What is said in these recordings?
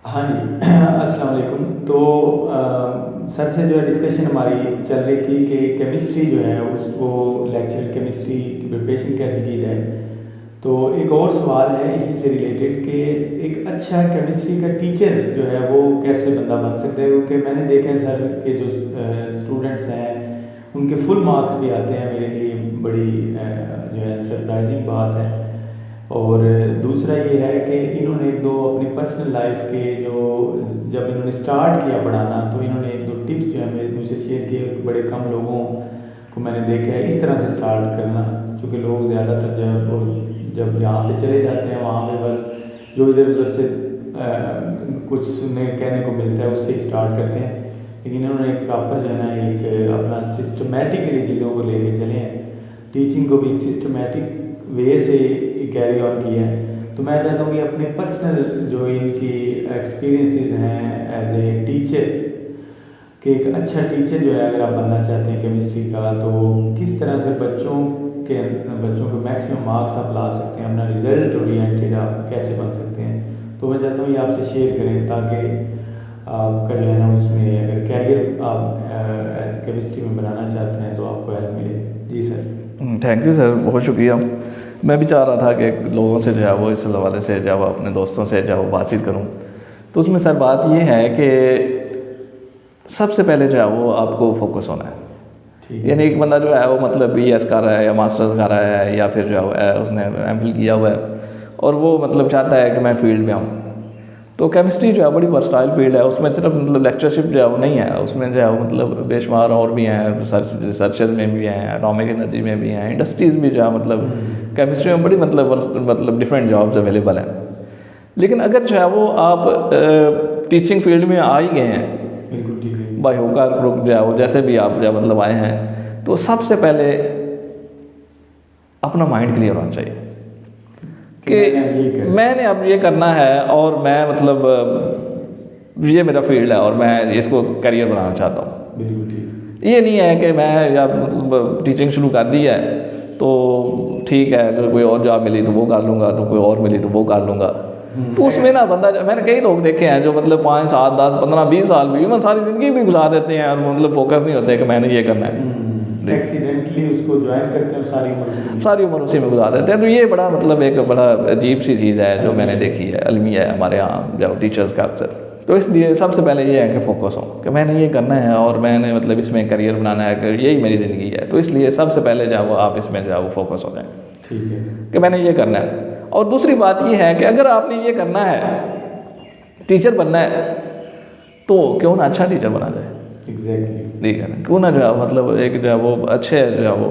हाँ जी अस्सलाम वालेकुम। तो सर से जो है डिस्कशन हमारी चल रही थी कि केमिस्ट्री जो है उसको लेक्चर केमिस्ट्री की प्रिपरेशन कैसे की जाए। तो एक और सवाल है इसी से रिलेटेड कि एक अच्छा केमिस्ट्री का टीचर जो है वो कैसे बंदा बन सकता है, क्योंकि मैंने देखा है सर के जो स्टूडेंट्स हैं उनके फुल मार्क्स भी आते हैं। मेरे लिए बड़ी जो है सरप्राइजिंग बात है। और दूसरा ये है कि इन्होंने एक दो अपनी पर्सनल लाइफ के जो जब इन्होंने स्टार्ट किया पढ़ाना तो इन्होंने एक दो टिप्स जो है मेरे मुझसे शेयर किए। बड़े कम लोगों को मैंने देखा है इस तरह से स्टार्ट करना, क्योंकि लोग ज़्यादातर जब यहाँ पे चले जाते हैं वहाँ पे बस जो इधर उधर से कुछ सुनने कहने को मिलता है उससे ही स्टार्ट करते हैं। लेकिन इन्होंने एक प्रॉपर जो है ना एक अपना सिस्टमेटिकली चीज़ों को लेके चले हैं, टीचिंग को भी एक सिस्टमेटिक वे से कैरी ऑन किया है। तो मैं चाहता हूँ कि अपने पर्सनल जो इनकी एक्सपीरियंसेस हैं एज ए टीचर कि एक अच्छा टीचर जो है अगर आप बनना चाहते हैं केमिस्ट्री का तो किस तरह से बच्चों को मैक्सिमम मार्क्स आप ला सकते हैं, अपना रिजल्ट ओरिएंटेड आप कैसे बन सकते हैं। तो मैं चाहता हूँ ये आपसे शेयर करें ताकि आपका जो है ना उसमें अगर कैरियर आप केमिस्ट्री में बनाना चाहते हैं तो आपको हेल्प मिले। जी सर। थैंक यू सर, बहुत शुक्रिया। मैं भी चाह रहा था कि लोगों से जो है वो इस हवाले से जो है अपने दोस्तों से जो है वो बातचीत करूं। तो उसमें सर बात ये है कि सबसे पहले जो है वो आपको फोकस होना है। यानी एक बंदा जो है वो मतलब BS कर रहा है या मास्टर्स कर रहा है या फिर जो है उसने MPhil किया हुआ है और वो मतलब चाहता है कि मैं फील्ड में आऊँ। तो केमिस्ट्री जो है बड़ी वर्सटाइल फील्ड है, उसमें सिर्फ मतलब लेक्चरशिप जो है वो नहीं है, उसमें जो है वो मतलब बेशुमार और भी हैं, रिसर्चेज में भी हैं, एटॉमिक एनर्जी में भी हैं, इंडस्ट्रीज़ भी जो है मतलब केमिस्ट्री में बड़ी मतलब डिफरेंट जॉब्स अवेलेबल हैं। लेकिन अगर जो है वो आप टीचिंग फील्ड में आ ही गए हैं बाई होकर रुक जो है वो जैसे भी आप जो मतलब आए हैं, तो सबसे पहले अपना माइंड क्लियर होना चाहिए कि मैंने अब ये करना है और मैं मतलब ये मेरा फील्ड है और मैं इसको करियर बनाना चाहता हूँ। ये नहीं है कि मैं या मतलब टीचिंग शुरू कर दी है तो ठीक है, अगर कोई और जॉब मिली तो वो कर लूँगा, तो कोई और मिली तो वो कर लूँगा। तो उसमें ना बंदा, मैंने कई लोग देखे हैं जो मतलब 5, 7, 10, 15, 20 साल भी इवन सारी ज़िंदगी भी गुजार देते हैं और मतलब फोकस नहीं होते कि मैंने ये करना है, एक्सीडेंटली उसको ज्वाइन करते हैं, सारी उम्र उसी में गुजार देते हैं। तो ये बड़ा मतलब एक बड़ा अजीब सी चीज़ है जो मैंने देखी है, अलमिया है हमारे यहाँ जब टीचर्स का अक्सर। तो इसलिए सबसे पहले ये है कि फोकस हो कि मैंने ये करना है और मैंने मतलब इसमें करियर बनाना है, कि यही मेरी ज़िंदगी है। तो इसलिए सबसे पहले जो वो आप इसमें जो वो फोकस हो जाए, ठीक है, कि मैंने ये करना है। और दूसरी बात ये है कि अगर आपने ये करना है, टीचर बनना है, तो क्यों ना अच्छा टीचर बना जाए। एग्जैक्टली, ठीक है ना, क्यों ना जो है मतलब एक जो है वो अच्छे जो है वो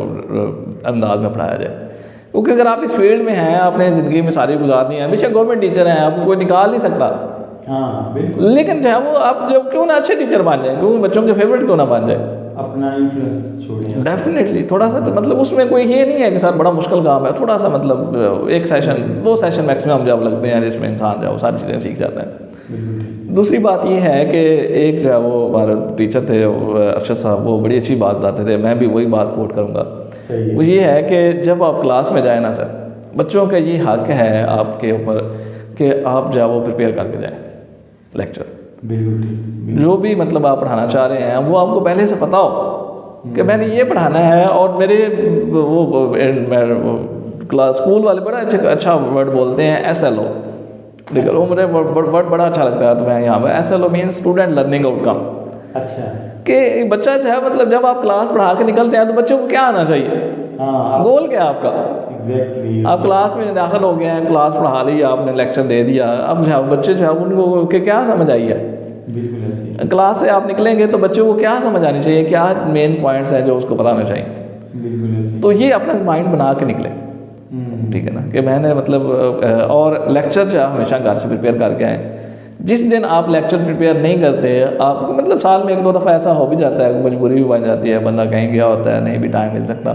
अंदाज में पढ़ाया जाए। क्योंकि अगर आप इस फील्ड में हैं, आपने ज़िंदगी में सारी गुजारनी है, बेशक गवर्नमेंट टीचर हैं, आपको कोई निकाल नहीं सकता। हाँ बिल्कुल। लेकिन जो है वो आप जब क्यों ना अच्छे टीचर बन जाए, क्यों बच्चों के फेवरेट क्यों ना बन जाए, अपना इन्फ्लुएंस छोड़ें। डेफिनेटली थोड़ा सा तो मतलब उसमें कोई ये नहीं है कि सर बड़ा मुश्किल काम है, थोड़ा सा मतलब 1 सेशन 2 सेशन मैक्सिमम जब लगते हैं जिसमें इंसान जो सारी चीज़ें सीख जाता है। दूसरी बात ये है कि एक जो है वो हमारे टीचर थे अरशद साहब, वो बड़ी अच्छी बात बताते थे, मैं भी वही बात कोट करूँगा। वो ये है कि जब आप क्लास में जाए ना सर, बच्चों का ये हक है आपके ऊपर कि आप जो है वो प्रिपेयर करके जाएँ लेक्चर। बिल्कुल, जो भी मतलब आप पढ़ाना चाह रहे हैं वो आपको पहले से पता हो कि मैंने ये पढ़ाना है। और मेरे क्लास स्कूल वाले बड़ा अच्छा वर्ड बोलते हैं SLO, देखो वो मुझे वर्ड बड़ा अच्छा लगता है। तो मैं यहाँ पर SLO means student learning outcome. अच्छा, कि बच्चा जो है मतलब जब आप क्लास पढ़ा के निकलते हैं तो बच्चों को क्या आना चाहिए, हाँ गोल क्या है आपका। एग्जैक्टली, आप क्लास में दाखिल हो गए हैं, क्लास पढ़ा ली, आपने लेक्चर दे दिया, अब जो है बच्चे जो है उनको के क्या समझ आई है। बिल्कुल ऐसे क्लास से आप निकलेंगे तो बच्चों को क्या समझ आनी चाहिए, क्या मेन पॉइंट्स हैं जो उसको बताना चाहिए। बिल्कुल ऐसे। तो ये अपना माइंड बना के निकले, ठीक है ना, कि मैंने मतलब और लेक्चर जो है हमेशा घर से प्रिपेयर करके आए। जिस दिन आप लेक्चर प्रिपेयर नहीं करते, आपको मतलब साल में 1-2 दफ़ा ऐसा हो भी जाता है, मजबूरी भी बन जाती है, बंदा कहीं गया होता है, नहीं भी टाइम मिल सकता,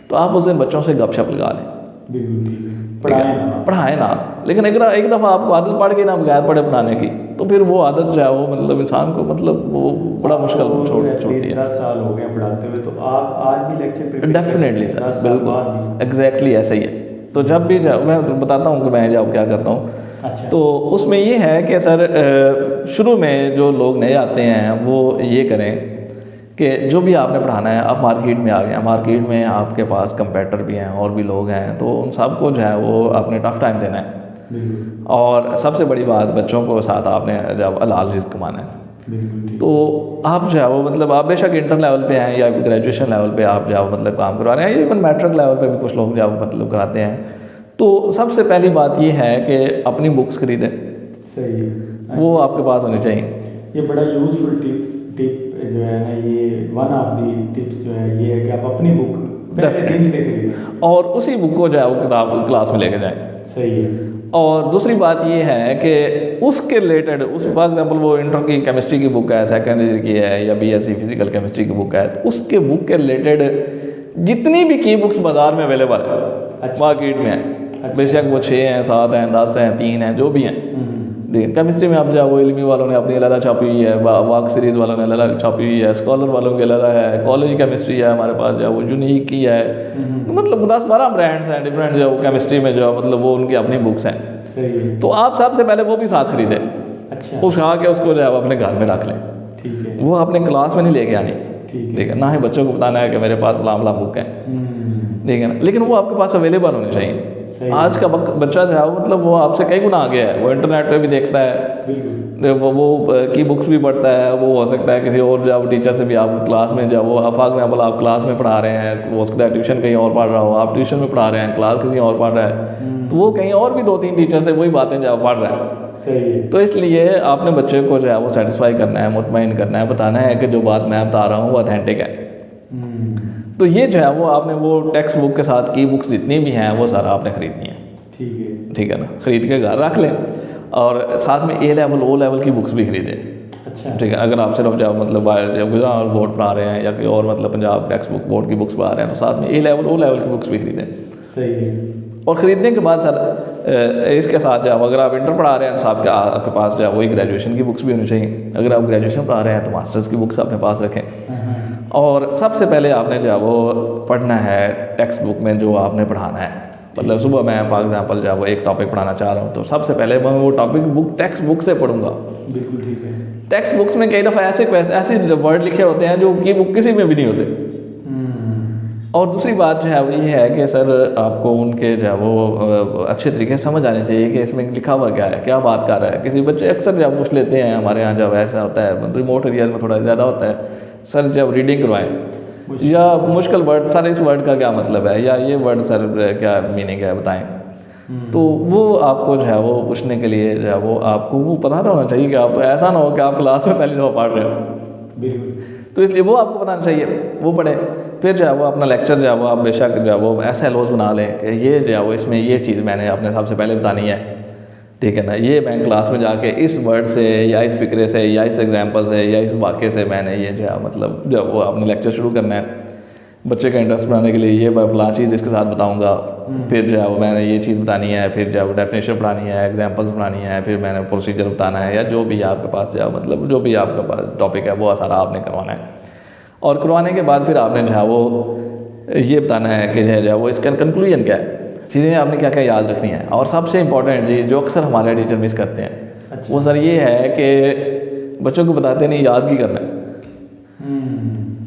तो आप उस दिन बच्चों से गपशप लगा लें। बिल्कुल ठीक है, पढ़ाएं ना। लेकिन अगर एक दफ़ा आपको आदत पड़ गई ना बगैर पढ़े पढ़ाने की, तो फिर वो आदत जो है वो मतलब इंसान को मतलब वो बड़ा मुश्किल छोड़ती है। 10 साल हो गए पढ़ाते हुए, तो आप आज भी लेक्चर प्रिपेयर डेफिनेटली सर, बिल्कुल एग्जैक्टली ऐसा ही है। तो जब भी मैं बताता हूँ कि मैं जब क्या करता हूँ अच्छा। तो उसमें ये है कि सर शुरू में जो लोग नए आते हैं वो ये करें कि जो भी आपने पढ़ाना है, आप मार्केट में आ गए हैं, मार्केट में आपके पास कंपेटर भी हैं और भी लोग हैं, तो उन सबको जो है वो आपने टफ टाइम देना है। और सबसे बड़ी बात, बच्चों को साथ आपने जब हलाल रिज़्क कमाना है। तो आप जो है वो मतलब आप बेशक इंटर लेवल पे हैं या ग्रेजुएशन लेवल पे आप जो है मतलब काम करवा रहे हैं, इवन मैट्रिक लेवल पे भी कुछ लोग जो है मतलब कराते हैं। तो सबसे पहली बात ये है कि अपनी बुक्स खरीदें। सही है, वो आपके पास होनी चाहिए। ये बड़ा यूज़फुल टिप जो है ना, ये वन ऑफ दी टिप्स जो है ये है कि आप अपनी बुक पहले दिन से खरीदें और उसी बुक को जो है वो किताब क्लास में लेके जाएं। सही है। और दूसरी बात ये है कि उसके रिलेटेड उस फॉर एग्जाम्पल वो इंटर की केमिस्ट्री की बुक है, सेकेंड ईयर की है, या बीएससी फिजिकल केमिस्ट्री की बुक है, तो उसके बुक के रिलेटेड जितनी भी की बुक्स बाज़ार में अवेलेबल है, मार्केट में है, बेशक वो 6 हैं, 7 हैं, 10 हैं, 3 हैं, जो भी हैं। केमिस्ट्री में आप जो वो इल्मी वालों ने अपनी अलग छापी हुई है, वाक सीरीज़ वालों ने अलग छापी हुई है, स्कॉलर वालों की अलग है, कॉलेज केमिस्ट्री है हमारे पास जो वो यूनिक की है, मतलब 10-12 ब्रांड्स हैं डिफरेंट जो केमिस्ट्री में जो मतलब वो उनकी अपनी बुक्स हैं। सही है। तो आप सबसे पहले वो भी साथ खरीदें। अच्छा। उठा के उसको जो है अपने घर में रख लें। ठीक है। वो अपने क्लास में नहीं लेके आनी। ठीक है। ना ही बच्चों को बताना है कि मेरे पास फलां बुक है, ठीक है ना, लेकिन वो आपके पास अवेलेबल होनी चाहिए। आज का बच्चा जो है वो मतलब वो आपसे कई गुना आगे है, वो इंटरनेट पे भी देखता है, वो की बुक्स भी पढ़ता है, वो हो सकता है किसी और जो टीचर से भी आप क्लास में जो वो फॉर एग्जाम्पल आप क्लास में पढ़ा रहे हैं, वो उसका ट्यूशन कहीं और पढ़ रहा हो, आप ट्यूशन में पढ़ा रहे हैं, क्लास किसी और पढ़ रहा है, तो वो कहीं और भी 2-3 टीचर से वही बातें जो पढ़ रहा है। सही है। तो इसलिए आपने बच्चे को जो है वो सेटिस्फाई करना है, मुतमईन करना है, बताना है कि जो बात मैं बता रहा हूँ वो ऑथेंटिक है। तो ये जो है वो आपने वो टेक्स्ट बुक के साथ की बुक्स जितनी भी हैं वो सारा आपने ख़रीदनी है। ठीक है। ठीक है ना, ख़रीद के घर रख लें और साथ में ए लेवल ओ लेवल की बुक्स भी खरीदें। अच्छा। ठीक है, अगर आप सिर्फ जब मतलब गुजरात बोर्ड पढ़ा रहे हैं या कोई और मतलब पंजाब टेक्स्ट बुक बोर्ड की बुक्स पढ़ा रहे हैं, तो साथ में ए लेवल ओ लेवल की बुक्स भी खरीदें। सही है। और ख़रीदने के बाद सर इसके साथ जब अगर आप इंटर पढ़ा रहे हैं तो आपके पास जो है वही ग्रेजुएशन की बुक्स भी होनी चाहिए। अगर आप ग्रेजुएशन पढ़ा रहे हैं तो मास्टर्स की बुक्स अपने पास रखें। और सबसे पहले आपने जो है वो पढ़ना है टेक्स्ट बुक में जो आपने पढ़ाना है। मतलब सुबह मैं फॉर एग्जांपल जो वो एक टॉपिक पढ़ाना चाह रहा हूँ, तो सबसे पहले मैं वो टॉपिक बुक टेक्स्ट बुक से पढ़ूंगा। बिल्कुल ठीक है। टेक्स्ट बुक्स में कई दफ़ा ऐसे वर्ड लिखे होते हैं जो की बुक किसी में भी नहीं होते। और दूसरी बात जो है वो ये है कि सर आपको उनके जो है वो अच्छे तरीके से समझ आने चाहिए कि इसमें लिखा हुआ क्या है, क्या बात कर रहा है। किसी बच्चे अक्सर जब पूछ लेते हैं, हमारे यहाँ जब ऐसा होता है रिमोट एरियाज में थोड़ा ज़्यादा होता है, सर जब रीडिंग करवाएं या मुश्किल वर्ड, सर इस वर्ड का क्या मतलब है, या ये वर्ड सर क्या मीनिंग है बताएं, तो वो आपको जो है वो पूछने के लिए जो है वो आपको वो पता होना चाहिए कि आप ऐसा ना हो कि आप क्लास में पहली दफ़ा पढ़ रहे हो। बिल्कुल। तो इसलिए वो आपको बताना चाहिए, वो पढ़ें। फिर जो है वो अपना लेक्चर जो है वो आप बेशक जो है वो ऐसे लोज बना लें कि ये जो है वो इसमें ये चीज़ मैंने अपने सबसे पहले बतानी है, ठीक है ना, ये मैं क्लास में जाके इस वर्ड से या इस फिक्रे से या इस एग्जांपल से या इस वाक्य से मैंने ये जो है मतलब जब वो अपने लेक्चर शुरू करना है, बच्चे का इंटरेस्ट बनाने के लिए ये मैं फलां चीज़ इसके साथ बताऊंगा। फिर जो है वो मैंने ये चीज़ बतानी है, फिर जो है वो डेफिनेशन पढ़ानी है, एग्जांपल्स बनानी है, फिर मैंने प्रोसीजर बताना है, या जो भी आपके पास जो मतलब जो भी आपके पास टॉपिक है वो सारा आपने करवाना है। और करवाने के बाद फिर आपने जो है वो ये बताना है कि जो है वो इसका कंक्लूजन क्या है, चीज़ें आपने क्या क्या याद रखनी है। और सबसे इंपॉर्टेंट चीज़ जो अक्सर हमारे टीचर मिस करते हैं, अच्छा। वो सर ये है कि बच्चों को बताते नहीं याद की करना है।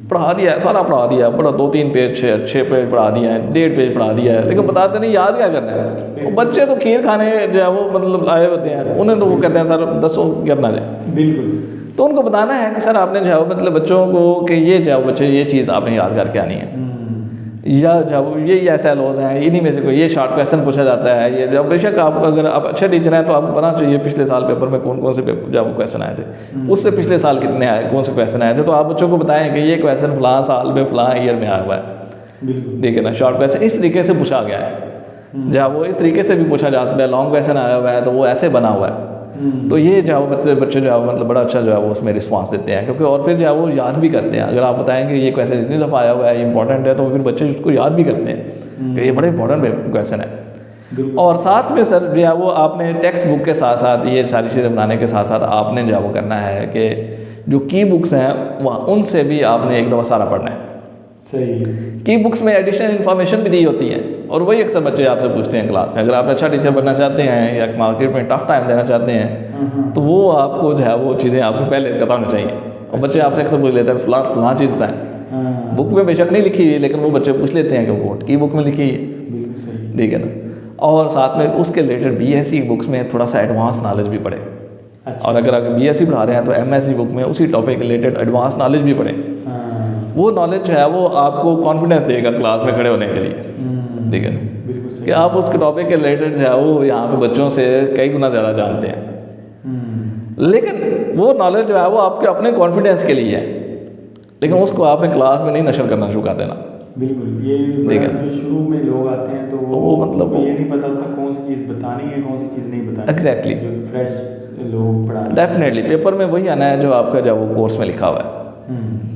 पढ़ा दिया है, सारा पढ़ा दिया है, 2-3 पेज 6 पेज पढ़ा दिया है, 1.5 पेज पढ़ा दिया है, लेकिन बताते नहीं याद क्या करना है। बच्चे तो खीर खाने जो है वो मतलब आए होते हैं, उन्हें तो वो कहते हैं सर दसो करना जाए। बिल्कुल। तो उनको बताना है कि सर आपने जो है मतलब बच्चों को कि ये जो बच्चे ये चीज़ आपने याद करके आनी है, या जब ये ऐसे लॉज हैं, इन्हीं में से कोई ये शॉर्ट क्वेश्चन पूछा जाता है। ये जब बेशक आप अगर आप अच्छे टीचर हैं तो आपको पता चाहिए पिछले साल पेपर में कौन कौन से जब क्वेश्चन आए थे, उससे पिछले साल कितने आए, कौन से क्वेश्चन आए थे, तो आप बच्चों को बताएं कि ये क्वेश्चन फलां साल में फलां ईयर में आया हुआ है, ठीक है ना। शॉर्ट क्वेश्चन इस तरीके से पूछा गया है, जब वो इस तरीके से भी पूछा जा सकता है। लॉन्ग क्वेश्चन आया हुआ है तो वो ऐसे बना हुआ है। तो ये जो बच्चे जो है मतलब बड़ा अच्छा जो है वो उसमें रिस्पांस देते हैं, क्योंकि और फिर जो है वो याद भी करते हैं। अगर आप बताएंगे ये क्वेश्चन इतनी दफ़ा आया हुआ है, ये इंपॉर्टेंट है, तो फिर बच्चे उसको याद भी करते हैं कि ये बड़ा इंपॉर्टेंट क्वेश्चन है। और साथ में सर जो है वो आपने टेक्स्ट बुक के साथ साथ ये सारी चीज़ें बनाने के साथ साथ आपने जो है वो करना है कि जो की बुक्स हैं वहाँ उनसे भी आपने एक दफ़ा सारा पढ़ना है। सही है। की बुक्स में एडिशनल इन्फॉर्मेशन भी दी होती है, और वही अक्सर बच्चे आपसे पूछते हैं क्लास में। अगर आप अच्छा टीचर बनना चाहते हैं या मार्केट में टफ टाइम देना चाहते हैं तो वो आपको जो है वो चीज़ें आपको पहले पता होनी चाहिए। और बच्चे आपसे अक्सर पूछ लेते हैं फलां चीज़ बताएं। बुक में बेशक नहीं लिखी हुई है, लेकिन वो बच्चे पूछ लेते हैं कि वो की बुक में लिखी है। बिल्कुल सही। ठीक है ना। और साथ में उसके रिलेटेड बीएससी बुक्स में थोड़ा सा एडवांस नॉलेज भी पढ़े। अच्छा। और अगर आप बीएससी पढ़ा रहे हैं तो एमएससी बुक में उसी टॉपिक के रिलेटेड एडवांस नॉलेज भी पढ़े। वो नॉलेज जो है वो आपको कॉन्फिडेंस देगा क्लास में खड़े होने के लिए। ठीक है ना। बिल्कुल सही। कि आप उसके टॉपिक के रिलेटेड जो है वो यहाँ पे बच्चों से कई गुना ज़्यादा जानते हैं। लेकिन वो नॉलेज जो है वो आपके अपने कॉन्फिडेंस के लिए है, लेकिन उसको आपने क्लास में नहीं नशर करना शुरू कर देना। बिल्कुल। ये जो शुरू में लोग आते हैं तो वो मतलब ये नहीं पता होता कौन सी चीज़ बतानी है, कौन सी चीज़ नहीं बतानी। एग्जैक्टली। जो फ्रेश लोग पढ़ा डेफिनेटली पेपर में वही आना है जो आपका जो वो कोर्स में लिखा हुआ है।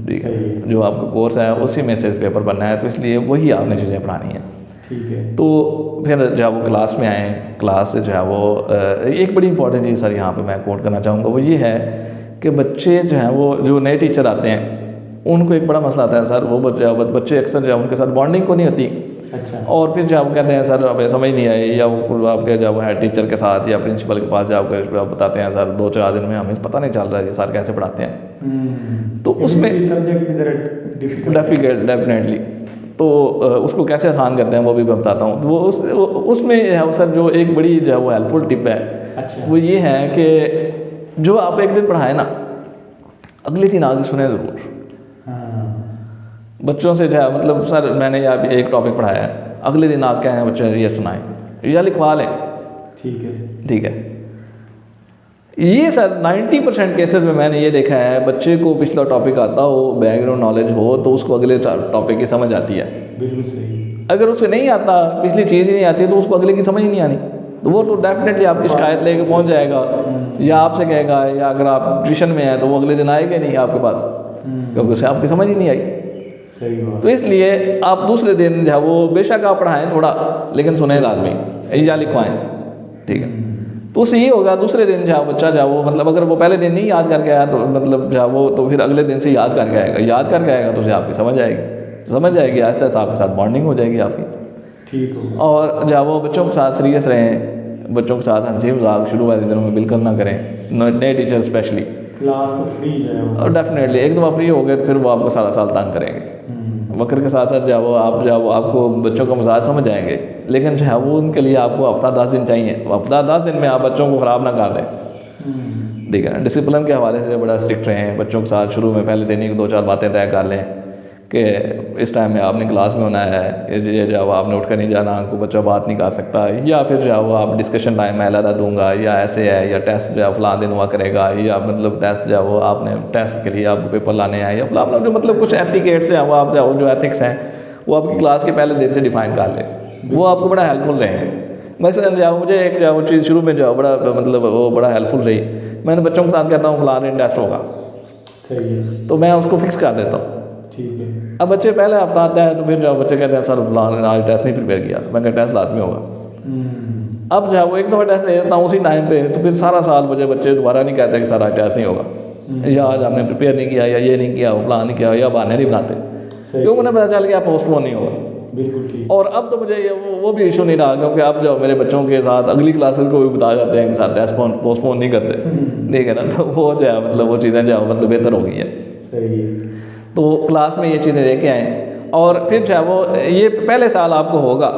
ठीक है। जो आपका कोर्स है उसी में से पेपर बनना है, तो इसलिए वही आपने चीज़ें पढ़ानी है। ठीक है। तो फिर जो है वो क्लास में आए, क्लास से जो है वो एक बड़ी इंपॉर्टेंट चीज़ सर यहाँ पे मैं कोट करना चाहूँगा, वो ये है कि बच्चे जो हैं वो जो नए टीचर आते हैं उनको एक बड़ा मसला आता है सर, वो बच्चे अक्सर जो है उनके साथ बॉन्डिंग को नहीं होती। अच्छा। और फिर जब कहते हैं सर अब समझ नहीं आई, या वो आपके जब हेड टीचर के साथ या प्रिंसिपल के पास जाकर बताते हैं सर 2-4 दिन में हमें पता नहीं चल रहा है ये सर कैसे पढ़ाते हैं। तो उसमें सब्जेक्ट डिफिकल्ट डेफिनेटली, तो उसको कैसे आसान करते हैं वो भी मैं बताता हूँ। वो उसमें है सर जो एक बड़ी जो है वो हेल्पफुल टिप है। अच्छा। वो ये है कि जो आप एक दिन पढ़ाए ना, अगले दिन आगे सुने ज़रूर। बच्चों से जो है मतलब सर मैंने यहाँ पे एक टॉपिक पढ़ाया है, अगले दिन आके आए बच्चे ये सुनाएं या लिखवा लें। ठीक है। ठीक है। ये सर 90% केसेस में मैंने ये देखा है, बच्चे को पिछला टॉपिक आता हो, बैकग्राउंड नॉलेज हो, तो उसको अगले टॉपिक की समझ आती है। बिल्कुल सही। अगर उसे नहीं आता, पिछली चीज़ ही नहीं आती, तो उसको अगले की समझ ही नहीं आनी, तो वो तो डेफिनेटली आपकी शिकायत लेके पहुंच जाएगा या आपसे कहेगा, या अगर आप ट्यूशन में हैं तो वो अगले दिन आएगा नहीं आपके पास, क्योंकि उसे आपकी समझ ही नहीं आई। सही बात। तो इसलिए आप दूसरे दिन जो है वो बेशक आप पढ़ाएं थोड़ा, लेकिन सुने लाजमी या लिखवाएं। ठीक है। तो उससे ये होगा दूसरे दिन जाओ बच्चा जाओ, मतलब अगर वो पहले दिन नहीं याद करके आया तो मतलब जाओ तो फिर अगले दिन से याद करके आएगा तो उसे आपकी समझ आएगी, आहिस्ता आहिस्ता आपके साथ बॉन्डिंग हो जाएगी आपकी। ठीक हो। और जाओ बच्चों के साथ सीरियस रहें, बच्चों के साथ हंसी मजाक शुरू वाले दिनों में बिल्कुल ना करें, नए टीचर स्पेशली। क्लास को फ्री जो है और डेफिनेटली एक दफ़ा फ्री हो गए तो फिर वो आपको सारा साल तंग करेंगे। वक्त के साथ साथ जाओ आपको बच्चों का मजाज समझ आएंगे, लेकिन जो है वो उनके लिए आपको हफ्ता 10 दिन चाहिए। हफ्ता 10 दिन में आप बच्चों को ख़राब ना कर दें। ठीक है ना। डिसिप्लिन के हवाले से बड़ा स्ट्रिक्ट रहें बच्चों के साथ। शुरू में पहले दिन ही 2-4 बातें तय कर लें कि इस टाइम में आपने क्लास में होना है, ये जो आपने उठ कर नहीं जाना, कोई बच्चा बात नहीं कर सकता, या फिर जो है आप डिस्कशन टाइम में अलग दूंगा, या ऐसे है, या टेस्ट जो है फलां दिन हुआ करेगा, या मतलब टेस्ट जो है वो आपने टेस्ट के लिए आपको पेपर लाने हैं, या फलां जो मतलब कुछ एथिकेट्स हैं वो आप जो एथिक्स हैं वो आपकी क्लास के पहले दिन से डिफाइन कर ले, वो आपको बड़ा हेल्पफुल रहेंगे। वैसे जाओ मुझे एक जो चीज़ शुरू में जो बड़ा मतलब वो बड़ा हेल्पफुल रही, मैंने बच्चों के साथ कहता हूँ फलां दिन टेस्ट होगा। सही है। तो मैं उसको फिक्स कर देता हूँ। ठीक है। अब बच्चे पहले हफ्ता आता है तो फिर जो बच्चे कहते हैं सर फलां आज टेस्ट नहीं प्रिपेयर किया, मैं कहता टेस्ट लाजमी होगा। अब जो वो एक दफ़ा टेस्ट दे देता हूँ उसी टाइम पे, तो फिर सारा साल मुझे बच्चे दोबारा नहीं कहते कि सर आज टेस्ट नहीं होगा, या आज आपने प्रिपेयर नहीं किया, या ये नहीं किया, फलां नहीं किया, या बहाने नहीं बनाते, क्यों उन्हें पता चल गया पोस्टपोन नहीं होगा। बिल्कुल ठीक। और अब तो मुझे वो भी इशू नहीं रहा, क्योंकि अब जो मेरे बच्चों के साथ अगली क्लासेस को भी बता जाते हैं कि सर टेस्ट पोस्टपोन नहीं करते। ठीक है ना। तो वो जो है मतलब वो चीज़ें जो है मतलब बेहतर हो गई है। सही है। तो क्लास में ये चीज़ें लेके आएँ, और फिर जो है वो ये पहले साल आपको होगा।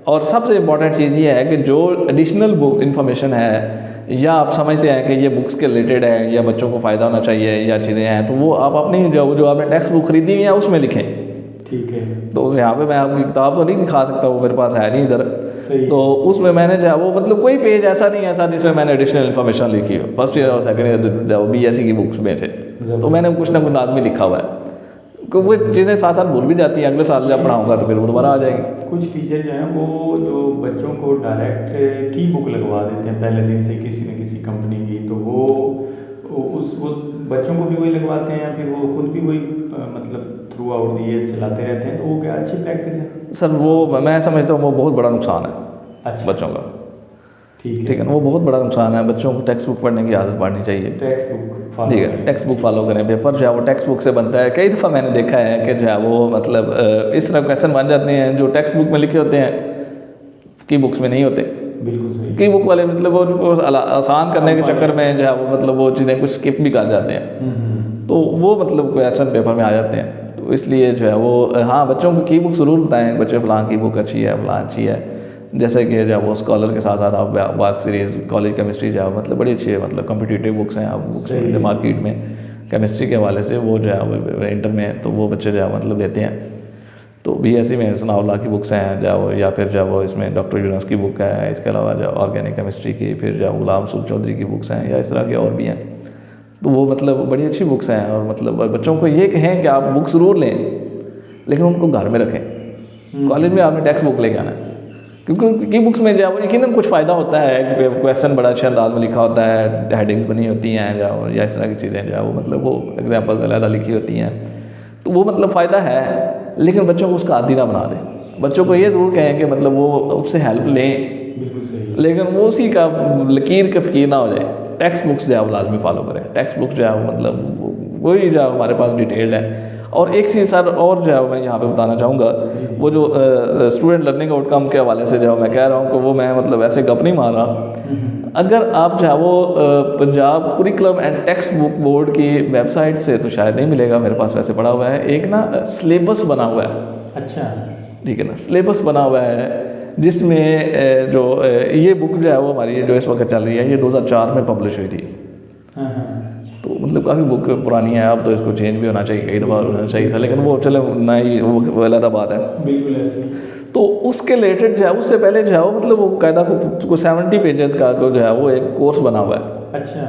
और सबसे इम्पॉर्टेंट चीज़ ये है कि जो एडिशनल बुक इन्फॉर्मेशन है, या आप समझते हैं कि ये बुक्स के रिलेटेड है या बच्चों को फ़ायदा होना चाहिए या चीज़ें हैं, तो वो आप अपनी जो आपने टेक्स्ट बुक खरीदी हुई है उसमें लिखें। ठीक है। तो यहाँ पे मैं आपकी किताब तो नहीं दिखा सकता, वो मेरे पास है नहीं इधर। सही। तो उसमें मैंने जो है वो मतलब कोई पेज ऐसा नहीं है सर जिसमें मैंने एडिशनल इन्फॉर्मेशन लिखी हो, फर्स्ट ईयर और सेकंड ईयर BSc की बुक्स में से, तो मैंने कुछ ना कुछ लाजमी लिखा हुआ है, क्योंकि वो चीज़ें साथ साथ भूल भी जाती हैं, अगले साल जब पढ़ाऊँगा तो फिर वो दोबारा आ जाएगी। कुछ टीचर जो हैं वो जो बच्चों को डायरेक्ट की बुक लगवा देते हैं पहले दिन से किसी न किसी कंपनी की, तो वो बच्चों को भी वही लगवाते हैं, या फिर वो खुद भी वही मतलब थ्रू आउट द ईयर चलाते रहते हैं, तो वो क्या अच्छी प्रैक्टिस है? सर वो मैं समझता हूँ वो बहुत बड़ा नुकसान है। अच्छा। बच्चों का। ठीक ठीक है ना, वो बहुत बड़ा नुकसान है। बच्चों को टेक्स्ट बुक पढ़ने की आदत पड़नी चाहिए। टेक्स्ट बुक ठीक है, टेक्स्ट बुक फॉलो करें। पेपर जो है वो टेक्स्ट बुक से बनता है। कई दफ़ा मैंने देखा है कि जो है वो मतलब इस तरह क्वेश्चन बन जाते हैं जो टेक्स्ट बुक में लिखे होते हैं, की बुक्स में नहीं होते। बिल्कुल सही। की बुक वाले मतलब वो आसान करने के चक्कर में जो है वो मतलब वो चीज़ें कुछ स्किप भी कर जाते हैं, तो वो मतलब क्वेश्चन पेपर में आ जाते हैं। तो इसलिए जो है वो हाँ, बच्चों को की बुक ज़रूर बताएं, बच्चे फ़लाँ की बुक अच्छी है, फ़लाँ अच्छी है। जैसे कि जो है वो स्कॉलर के साथ साथ आप वाक सीरीज़, कॉलेज केमिस्ट्री जो है मतलब बड़ी अच्छी है, मतलब कम्पिटिटिव बुक्स हैं। आप बुक्स मार्केट में केमिस्ट्री के हवाले से वो जो है वो इंटर में तो वो बच्चे जो है मतलब देते हैं। तो BSc में सनाउल्लाह की बुक्स हैं जो या फिर जो वो इसमें डॉक्टर यूनुस की बुक है, इसके अलावा जो ऑर्गेनिक केमिस्ट्री की, फिर जो गुलाम रसूल चौधरी की बुक्स हैं या इस तरह की और भी हैं। तो वो मतलब बड़ी अच्छी बुक्स हैं। और मतलब बच्चों को ये कहें कि आप बुक ज़रूर लें, लेकिन उनको घर में रखें। कॉलेज में आपने टेक्स्ट बुक लेके आना है, क्योंकि की बुक्स में जो है यकीनन कुछ फ़ायदा होता है। क्वेश्चन बड़ा अच्छे अंदाज में लिखा होता है, हेडिंग्स बनी होती हैं जो या इस तरह की चीज़ें जो है वो मतलब वो एग्जाम्पल्स अलग लिखी होती हैं, तो वो मतलब फ़ायदा है। लेकिन बच्चों को उसका आदी ना बना दें। बच्चों को ये ज़रूर कहें कि मतलब वो उससे हेल्प लें, बिल्कुल सही, लेकिन वो उसी का लकीर का फ़कीर ना हो जाए। टेक्स्ट बुक्स जो है वो लाजमी फॉलो करें। टेक्स्ट बुक जो है वो मतलब वही जो है हमारे पास डिटेल्ड है। और एक चीज़ सर और जो है मैं यहाँ पे बताना चाहूँगा, वो जो स्टूडेंट लर्निंग आउटकम के हवाले से जो मैं कह रहा हूँ कि वो मैं मतलब ऐसे गप नहीं मार रहा। अगर आप जो है वो Punjab curriculum and text book board की वेबसाइट से तो शायद नहीं मिलेगा, मेरे पास वैसे पड़ा हुआ है, एक ना सिलेबस बना हुआ है। अच्छा, ठीक है ना, सिलेबस बना हुआ है जिसमें जो ये बुक जो है वो हमारी जो इस वक्त चल रही है, ये 2004 में पब्लिश हुई थी। तो मतलब काफ़ी बुक पुरानी है, अब तो इसको चेंज भी होना चाहिए, कई दफ़ा होना चाहिए था, लेकिन वो चले ना ही वो अलग बात है। बिल्कुल ऐसे। तो उसके रिलेटेड जो है उससे पहले जो है वो मतलब वो कायदा को 70 पेजेस का जो है वो एक कोर्स बना हुआ है। अच्छा,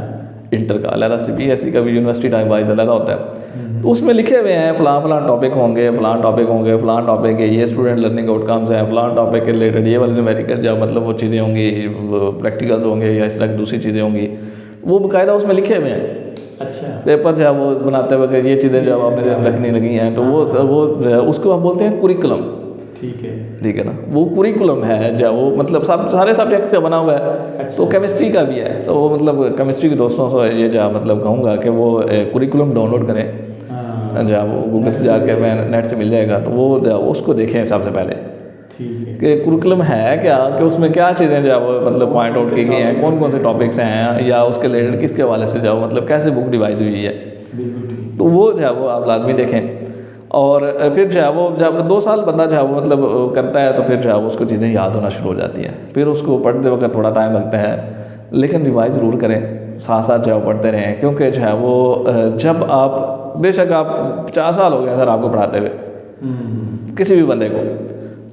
इंटर का अलग से, BSc का भी यूनिवर्सिटी टाइप वाइज अलग होता है। तो उसमें लिखे हुए हैं फ़लाँ फ़लाँ टॉपिक होंगे, फ़लाँ टॉपिक होंगे, फ़लाँ टॉपिक के ये स्टूडेंट लर्निंग आउटकम्स हैं, फ़लाँ टॉपिक के रिलेटेड ये वाले न्यूमेरिकल जो मतलब वो चीज़ें होंगी, प्रैक्टिकल्स होंगे या इस तरह की दूसरी चीज़ें होंगी, वो बाकायदा उसमें लिखे हुए हैं। अच्छा, पेपर जो है वो बनाते हुए ये चीज़ें जो आपने रखनी लगी हैं, तो वो जो है उसको हम बोलते हैं कुरिकुलम। ठीक है ना, वो कुरिकुलम है जो वो मतलब सब सारे सब्जेक्ट्स का बना हुआ है। अच्छा। तो केमिस्ट्री का भी है, तो वो मतलब केमिस्ट्री के दोस्तों से ये जो मतलब कहूँगा कि वो कुरिकुलम डाउनलोड करें। हाँ, जो वो गूगल से जाके मैं नेट से मिल जाएगा, तो वो उसको देखें सबसे पहले ठीक है, कि कुरिकुलम है क्या, कि उसमें क्या चीज़ें जो है वो मतलब पॉइंट आउट की गई हैं, कौन कौन से टॉपिक्स हैं या उसके रिलेटेड किसके हवाले से जो मतलब कैसे बुक डिवाइस हुई है। बिल्कुल ठीक। तो वो जो है वो आप लाजमी देखें। और फिर जो है वो जब 2 साल बंदा जो है वो मतलब करता है, तो फिर जो है उसको चीज़ें याद होना शुरू हो जाती हैं। फिर उसको पढ़ते वक्त थोड़ा टाइम लगता है, लेकिन रिवाइज ज़रूर करें, साथ साथ जो है पढ़ते रहें। क्योंकि जो है वो जब आप बेशक आप 50 साल हो गए सर आपको पढ़ाते हुए किसी भी बंदे को,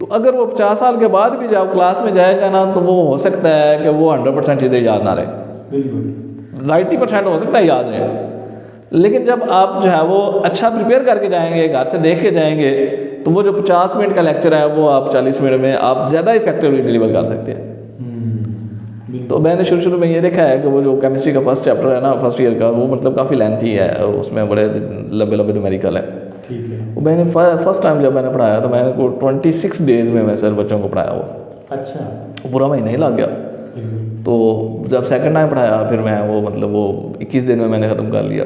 तो अगर वो 50 साल के बाद भी जब क्लास में जाएगा ना, तो वो हो सकता है कि वो 100% चीज़ें याद ना रहे, बिल्कुल 90% हो सकता है याद रहे। लेकिन जब आप जो है वो अच्छा प्रिपेयर करके जाएंगे, घर से देख के जाएंगे, तो वो जो 50 मिनट का लेक्चर है वो आप 40 मिनट में आप ज़्यादा इफेक्टिवली डिलीवर कर सकते हैं। तो मैंने शुरू में ये देखा है कि वो जो केमिस्ट्री का फर्स्ट चैप्टर है ना, फर्स्ट ईयर का, वो मतलब काफ़ी लेंथी है, उसमें बड़े लंबे लंबे न्यूमेरिकल है। ठीक है। वो मैंने फर्स्ट टाइम जब मैंने पढ़ाया तो मैंने को 26 डेज़ में मैं सर बच्चों को पढ़ाया वो अच्छा, पूरा महीना ही लग गया। तो जब सेकंड टाइम पढ़ाया फिर मैं वो मतलब वो 21 दिन में मैंने ख़त्म कर लिया।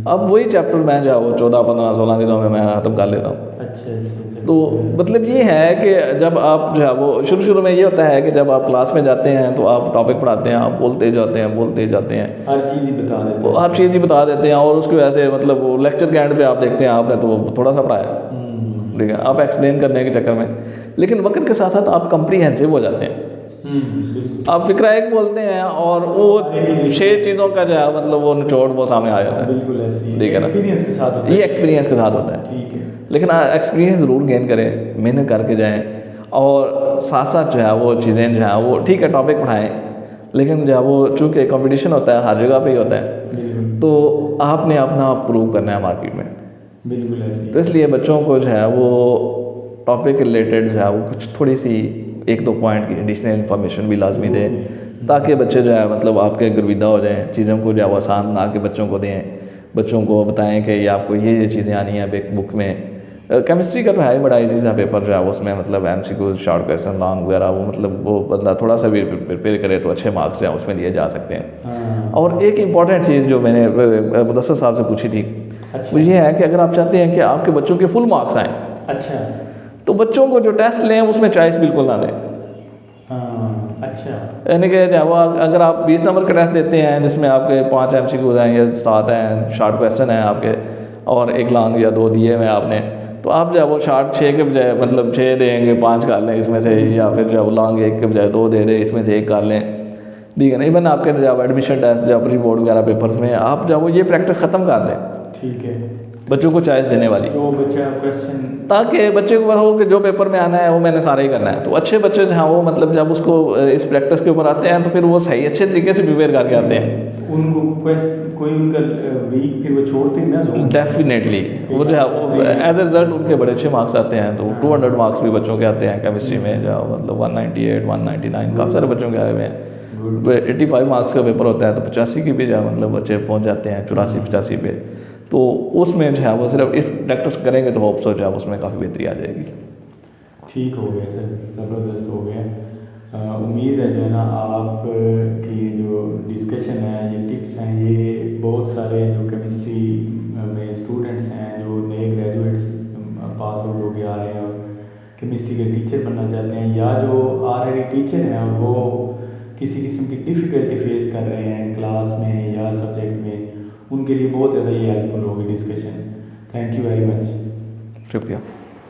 अब वही चैप्टर मैं जो है वो 14, 15, 16 दिनों में मैं ख़त्म कर लेता हूँ। अच्छा, तो मतलब ये है कि जब आप जो है वो शुरू में ये होता है कि जब आप क्लास में जाते हैं तो आप टॉपिक पढ़ाते हैं, आप बोलते जाते हैं हर चीज़ ही बता देते वो हैं। हर चीज़ ही बता देते हैं। और उसकी वजह से मतलब वो लेक्चर के एंड पे आप देखते हैं आपने तो थोड़ा सा पढ़ाया, ठीक है, आप एक्सप्लेन करने के चक्कर में, लेकिन वक्त के साथ साथ आप कम्प्रीहेंसिव हो जाते हैं। बिल्कुल। आप फिक्रा एक बोलते हैं और वो 6 चीज़ों का जो है मतलब वो निचोड़ वो सामने आ जाता है। बिल्कुल ऐसी ठीक है ना, एक्सपीरियंस के साथ होता ये है। एक्सपीरियंस के साथ होता है। ठीक है, लेकिन एक्सपीरियंस ज़रूर गेन करें, मेहनत करके जाएं, और साथ साथ जो है वो चीज़ें जो है वो ठीक है टॉपिक पढ़ाएं, लेकिन जो है वो चूँकि कंपटीशन होता है हर जगह पे ही होता है, बिल्कुल तो आपने अपना प्रूव करना है मार्केट में। बिल्कुल ऐसी। तो इसलिए बच्चों को जो है वो टॉपिक के रिलेटेड जो है वो कुछ थोड़ी सी 1-2 पॉइंट की एडिशनल इन्फॉर्मेशन भी लाजमी दें, ताकि बच्चे जो है मतलब आपके गर्विदा हो जाएं, चीज़ों को जो है वो आसान बना के बच्चों को दें, बच्चों को बताएं कि ये आपको ये चीज़ें आनी हैं बुक में, केमिस्ट्री का तो है ही बड़ा इजी सा पेपर जो है वो, उसमें मतलब MCQ शॉर्ट क्वेश्चन लॉन्ग वगैरह, वो मतलब वो बंदा थोड़ा सा भी प्रिपेयर करे तो अच्छे मार्क्स जो हैं उसमें लिए जा सकते हैं। हाँ। और एक इम्पॉर्टेंट चीज़ जो मैंने मुदस्सर साहब से पूछी थी, अच्छा। वो ये है कि अगर आप चाहते हैं कि आपके बच्चों के फुल मार्क्स आएँ, अच्छा। तो बच्चों को जो टेस्ट लें उसमें चॉइस बिल्कुल ना दें। हाँ। अच्छा। यानी कि वो अगर आप 20 नंबर का टेस्ट देते हैं जिसमें आपके 5 MCQ हैं या 7 हैं शॉर्ट क्वेश्चन हैं आपके, और एक लॉन्ग या 2 दिए हुए आपने, तो आप जो है वो शॉर्ट 6 के बजाय मतलब 6 देंगे, 5 कर लें इसमें से, या फिर जो है वो लॉन्ग 1 के बजाय 2 दे दें, इसमें से 1 कर लें, ठीक है ना। इवन आपके जब एडमिशन टेस्ट जब प्री बोर्ड वगैरह पेपर्स में आप जो वो ये प्रैक्टिस ख़त्म कर दें, ठीक है, बच्चों को चॉइस देने वाली, तो बच्चा क्वेश्चन, ताकि बच्चे को हो कि जो पेपर में आना है वो मैंने सारा ही करना है। तो अच्छे बच्चे जहाँ वो मतलब जब उसको इस प्रैक्टिस के ऊपर आते हैं तो फिर वो सही अच्छे तरीके से प्रिपेयर करके आते हैं। उनको कोई उनका वीक फिर वो छोड़ते हैं ना जोन। डेफिनेटली वो जो है एज ए रिजल्ट उनके बड़े अच्छे मार्क्स आते हैं। तो 200 मार्क्स भी बच्चों के आते हैं केमिस्ट्री में, जो मतलब 198 199 काफ़ी सारे बच्चों के आए हुए हैं। 85 मार्क्स का पेपर होता है तो 85 की भी जो मतलब बच्चे पहुंच जाते हैं 84-85 पे। तो उसमें जो है वो सिर्फ इस प्रैक्टिस करेंगे तो होप्स हो जो है उसमें काफ़ी बेहतरी आ जाएगी। ठीक हो गया सर, ज़बरदस्त हो गया। उम्मीद है जो है ना आप की जो डिस्कशन है, ये टिप्स हैं, ये बहुत सारे जो केमिस्ट्री में स्टूडेंट्स हैं जो नए ग्रेजुएट्स पास आउट होके आ रहे हैं और केमिस्ट्री के टीचर बनना चाहते हैं, या जो ऑलरेडी टीचर हैं और वो किसी किस्म की डिफ़िकल्टी फेस कर रहे हैं क्लास में या सब्जेक्ट में, उनके लिए बहुत ज़्यादा ये हेल्पफुल होगी discussion. Thank you very much. शुक्रिया।